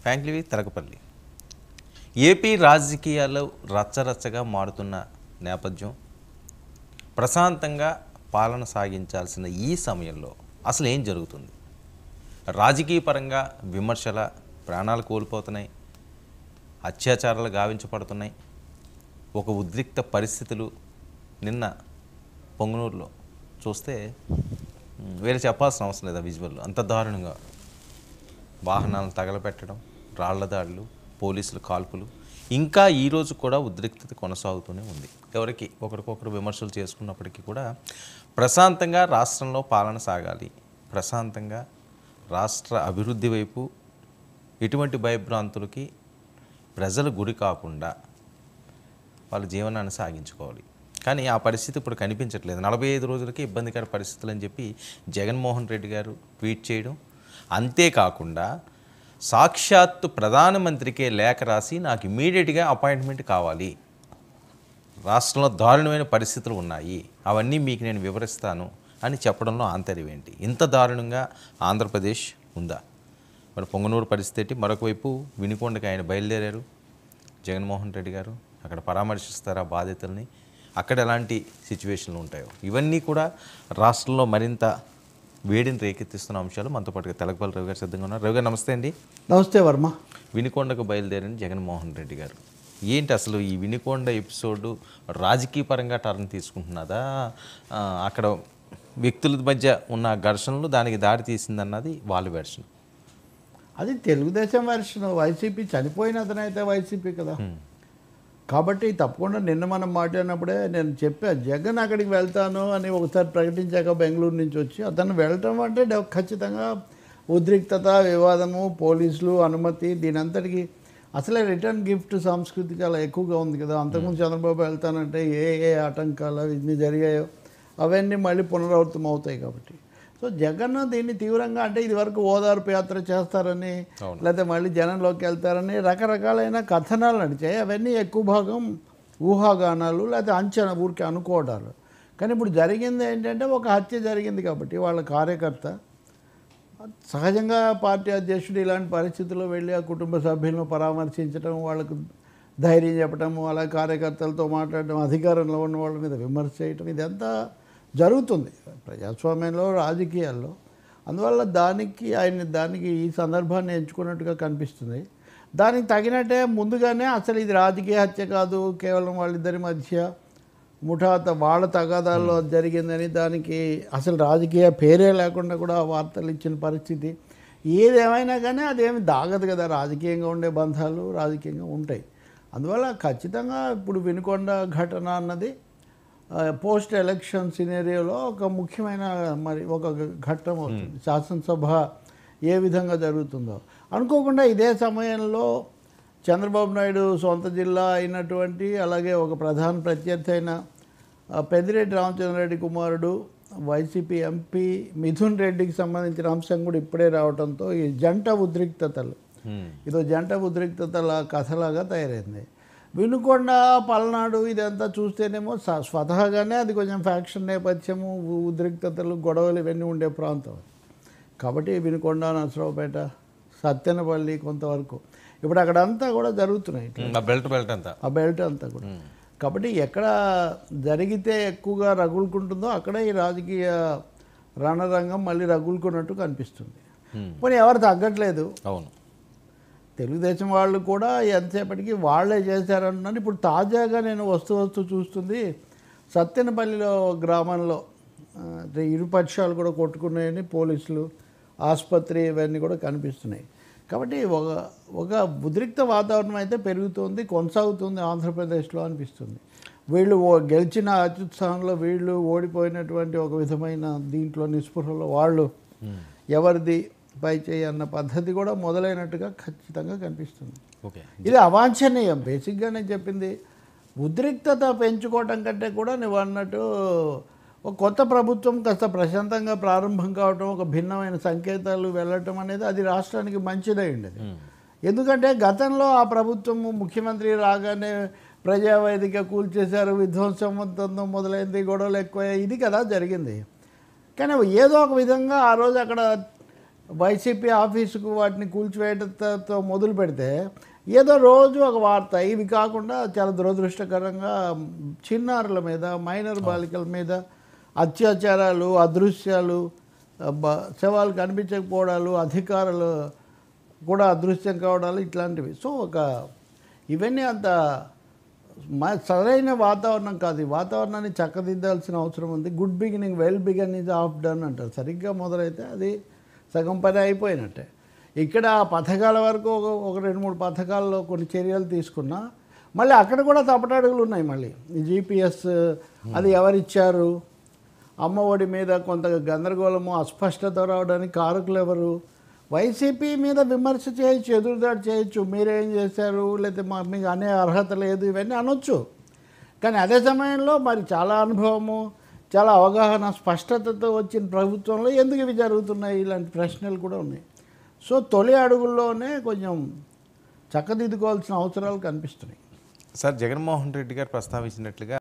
Frankly Telakapalli. AP రాజకీయాల్లో రచ్చరచ్చగా మారుతున్న నేపథ్యం, ప్రశాంతంగా పాలన సాగించాల్సిన ఈ సమయంలో అసలు ఏం జరుగుతుంది? రాజకీయ పరంగా విమర్శల, ప్రాణాలు కోల్పోతున్నాయి, అత్యాచారాలు గావించబడుతున్నాయి, ఒక ఉద్రిక్త పరిస్థితులు. నిన్న పొంగనూరులో చూస్తే వేరే చెప్పాల్సిన అవసరం లేదు, విజువల్లో అంత దారుణంగా వాహనాలను తగలపెట్టడం, రాళ్ల దాడులు, పోలీసుల కాల్పులు, ఇంకా ఈరోజు కూడా ఉద్రిక్తత కొనసాగుతూనే ఉంది. ఒకరికొకరు విమర్శలు చేసుకున్నప్పటికీ కూడా ప్రశాంతంగా రాష్ట్రంలో పాలన సాగాలి, ప్రశాంతంగా రాష్ట్ర అభివృద్ధి వైపు ఎటువంటి భయభ్రాంతులకి ప్రజలు గురి కాకుండా వాళ్ళ జీవనాన్ని సాగించుకోవాలి. కానీ ఆ పరిస్థితి ఇప్పుడు కనిపించట్లేదు. 45 రోజులకి ఇబ్బందికర పరిస్థితులు అని చెప్పి జగన్మోహన్ రెడ్డి గారు ట్వీట్ చేయడం, అంతేకాకుండా సాక్షాత్తు ప్రధానమంత్రికే లేఖ రాసి నాకు ఇమీడియట్గా అపాయింట్మెంట్ కావాలి, రాష్ట్రంలో దారుణమైన పరిస్థితులు ఉన్నాయి, అవన్నీ మీకు నేను వివరిస్తాను అని చెప్పడంలో ఆంతర్యం ఏంటి? ఇంత దారుణంగా ఆంధ్రప్రదేశ్ ఉందా? మరి పొంగనూరు పరిస్థితి, మరొక వైపు వినుకొండకి ఆయన బయలుదేరారు జగన్మోహన్ రెడ్డి గారు, అక్కడ పరామర్శిస్తారా బాధితుల్ని, అక్కడ ఎలాంటి సిచ్యువేషన్లు ఉంటాయో, ఇవన్నీ కూడా రాష్ట్రంలో మరింత వేడిని రేకెత్తిస్తున్న అంశాలు. మనతో పాటుగా తెలకపల్లి రవి గారు సిద్ధంగా ఉన్నారు. రవి గారు నమస్తే అండి. నమస్తే వర్మ. వినుకొండకు బయలుదేరిన జగన్మోహన్ రెడ్డి గారు, ఏంటి అసలు ఈ వినుకొండ ఎపిసోడు రాజకీయ పరంగా టర్న్ తీసుకుంటున్నదా, అక్కడ వ్యక్తుల మధ్య ఉన్న ఘర్షణలు దానికి దారి తీసిందన్నది వాళ్ళ వెర్షన్? అది తెలుగుదేశం వెర్షన్. వైసీపీ చనిపోయిన అతనైతే వైసీపీ కదా, కాబట్టి తప్పకుండా నిన్న మనం మాట్లాడినప్పుడే నేను చెప్పా, జగన్ అక్కడికి వెళ్తాను అని ఒకసారి ప్రకటించాక బెంగళూరు నుంచి వచ్చి అతను వెళ్ళటం అంటే ఖచ్చితంగా ఉద్రిక్తత, వివాదము, పోలీసులు అనుమతి, దీనంతటికి అసలే రిటర్న్ గిఫ్ట్ సంస్కృతి చాలా ఎక్కువగా ఉంది కదా. అంతకుముందు చంద్రబాబు వెళ్తానంటే ఏ ఆటంకాలు ఇన్ని జరిగాయో అవన్నీ మళ్ళీ పునరావృతం అవుతాయి. కాబట్టి సో జగన్ దీన్ని తీవ్రంగా, అంటే ఇది వరకు ఓదార్పు యాత్ర చేస్తారని, లేకపోతే మళ్ళీ జనంలోకి వెళ్తారని రకరకాలైన కథనాలు నడిచాయి. అవన్నీ ఎక్కువ భాగం ఊహాగానాలు, లేకపోతే అంచనా, ఊరికి అనుకోవడాలు. కానీ ఇప్పుడు జరిగింది ఏంటంటే ఒక హత్య జరిగింది కాబట్టి వాళ్ళ కార్యకర్త సహజంగా పార్టీ అధ్యక్షుడు ఇలాంటి పరిస్థితుల్లో వెళ్ళి ఆ కుటుంబ సభ్యులను పరామర్శించడం, వాళ్ళకు ధైర్యం చెప్పడము, అలా కార్యకర్తలతో మాట్లాడడం, అధికారంలో ఉన్న వాళ్ళ మీద విమర్శ చేయటం, ఇదంతా జరుగుతుంది ప్రజాస్వామ్యంలో, రాజకీయాల్లో. అందువల్ల దానికి ఈ సందర్భాన్ని ఎంచుకున్నట్టుగా కనిపిస్తుంది. దానికి తగినట్టే ముందుగానే అసలు ఇది రాజకీయ హత్య కాదు, కేవలం వాళ్ళిద్దరి మధ్య వాళ్ళ తగాదాల్లో జరిగిందని, దానికి అసలు రాజకీయ పేరే లేకుండా కూడా వార్తలు ఇచ్చిన పరిస్థితి. ఏదేమైనా కానీ అదేమి దాగదు కదా, రాజకీయంగా ఉండే బంధాలు రాజకీయంగా ఉంటాయి. అందువల్ల ఖచ్చితంగా ఇప్పుడు వినుకొండ ఘటన అన్నది పోస్ట్ ఎలక్షన్ సినేరియోలో ఒక ముఖ్యమైన ఒక ఘట్టం అవుతుంది. శాసనసభ ఏ విధంగా జరుగుతుందో అనుకోకుండా ఇదే సమయంలో చంద్రబాబు నాయుడు సొంత జిల్లా అయినటువంటి, అలాగే ఒక ప్రధాన ప్రత్యర్థి అయిన పెద్దిరెడ్డి రామచంద్రారెడ్డి కుమారుడు వైసీపీ ఎంపీ మిథున్ రెడ్డికి సంబంధించిన అంశం కూడా ఇప్పుడే రావడంతో ఈ జంట ఉద్రిక్తతలు, ఇదో జంట ఉద్రిక్తతల కథలాగా తయారైంది. వినుకొండ, పల్నాడు ఇదంతా చూస్తేనేమో స్వతహాగానే అది కొంచెం ఫ్యాక్షన్ నేపథ్యము, ఉద్రిక్తతలు, గొడవలు ఇవన్నీ ఉండే ప్రాంతం. కాబట్టి వినుకొండ, నరసరావుపేట, సత్తెనపల్లి కొంతవరకు ఇప్పుడు అక్కడంతా కూడా జరుగుతున్నాయి, ఆ బెల్ట్ అంతా కూడా. కాబట్టి ఎక్కడ జరిగితే ఎక్కువగా రగులుకుంటుందో అక్కడే ఈ రాజకీయ రణరంగం మళ్ళీ రగులుకున్నట్టు కనిపిస్తుంది. పోనీ ఎవరు తగ్గట్లేదు. అవును, తెలుగుదేశం వాళ్ళు కూడా ఎంతసేపటికి వాళ్ళే చేశారన్నాను. ఇప్పుడు తాజాగా నేను వస్తూ చూస్తుంది, సత్తెనపల్లిలో గ్రామంలో ఇరు పక్షాలు కూడా కొట్టుకున్నాయని పోలీసులు, ఆసుపత్రి ఇవన్నీ కూడా కనిపిస్తున్నాయి. కాబట్టి ఒక ఉద్రిక్త వాతావరణం అయితే పెరుగుతుంది, కొనసాగుతుంది ఆంధ్రప్రదేశ్లో అనిపిస్తుంది. వీళ్ళు గెలిచిన అత్యుత్సాహంలో, వీళ్ళు ఓడిపోయినటువంటి ఒక విధమైన దీంట్లో నిస్పృహలో వాళ్ళు ఎవరిది పై చేయి అన్న పద్ధతి కూడా మొదలైనట్టుగా ఖచ్చితంగా కనిపిస్తుంది. ఇది అవాంఛనీయం. బేసిక్గా నేను చెప్పింది, ఉద్రిక్తత పెంచుకోవటం కంటే కూడా నువ్వు అన్నట్టు ఒక కొత్త ప్రభుత్వం కాస్త ప్రశాంతంగా ప్రారంభం కావటం, ఒక భిన్నమైన సంకేతాలు వెళ్ళటం అనేది అది రాష్ట్రానికి మంచిదై ఉండేది. ఎందుకంటే గతంలో ఆ ప్రభుత్వం ముఖ్యమంత్రి రాగానే ప్రజావేదిక కూల్చేశారు, విధ్వంసం మొదలైంది, గొడవలు ఎక్కువ, ఇది కదా జరిగింది. కానీ ఏదో ఒక విధంగా ఆ రోజు అక్కడ వైసీపీ ఆఫీసుకు వాటిని కూల్చివేయడంతో మొదలు పెడితే ఏదో రోజు ఒక వార్త. ఇవి కాకుండా చాలా దురదృష్టకరంగా చిన్నారుల మీద, మైనర్ బాలికల మీద అత్యాచారాలు, అదృశ్యాలు, శవాలు కనిపించకపోవడాలు, అధికారులు కూడా అదృశ్యం కావడాలు, ఇట్లాంటివి. సో ఇవన్నీ అంత సరైన వాతావరణం కాదు. ఈ వాతావరణాన్ని చక్కదిద్దాల్సిన అవసరం ఉంది. Good beginning well began is half done అంటారు. సరిగ్గా మొదలైతే అది సగం పని అయిపోయినట్టే. ఇక్కడ పథకాల వరకు ఒక 2-3 పథకాల్లో కొన్ని చర్యలు తీసుకున్నా మళ్ళీ అక్కడ కూడా తప్పటడుగులు ఉన్నాయి. మళ్ళీ ఈ జీపీఎస్ అది ఎవరిచ్చారు, అమ్మ ఒడి మీద కొంత గందరగోళము, అస్పష్టత రావడానికి కారకులు ఎవరు? వైసీపీ మీద విమర్శ చేయొచ్చు, ఎదురుదాడి చేయొచ్చు, మీరేం చేశారు, లేకపోతే మీకు అనే అర్హత లేదు, ఇవన్నీ అనొచ్చు. కానీ అదే సమయంలో మరి చాలా అనుభవము, చాలా అవగాహన, స్పష్టతతో వచ్చిన ప్రభుత్వంలో ఎందుకు ఇవి జరుగుతున్నాయి, ఇలాంటి ప్రశ్నలు కూడా ఉన్నాయి. సో తొలి అడుగుల్లోనే కొంచెం చక్కదిద్దుకోవాల్సిన అవసరాలు కనిపిస్తున్నాయి. సార్, జగన్మోహన్ రెడ్డి గారు ప్రస్తావించినట్లుగా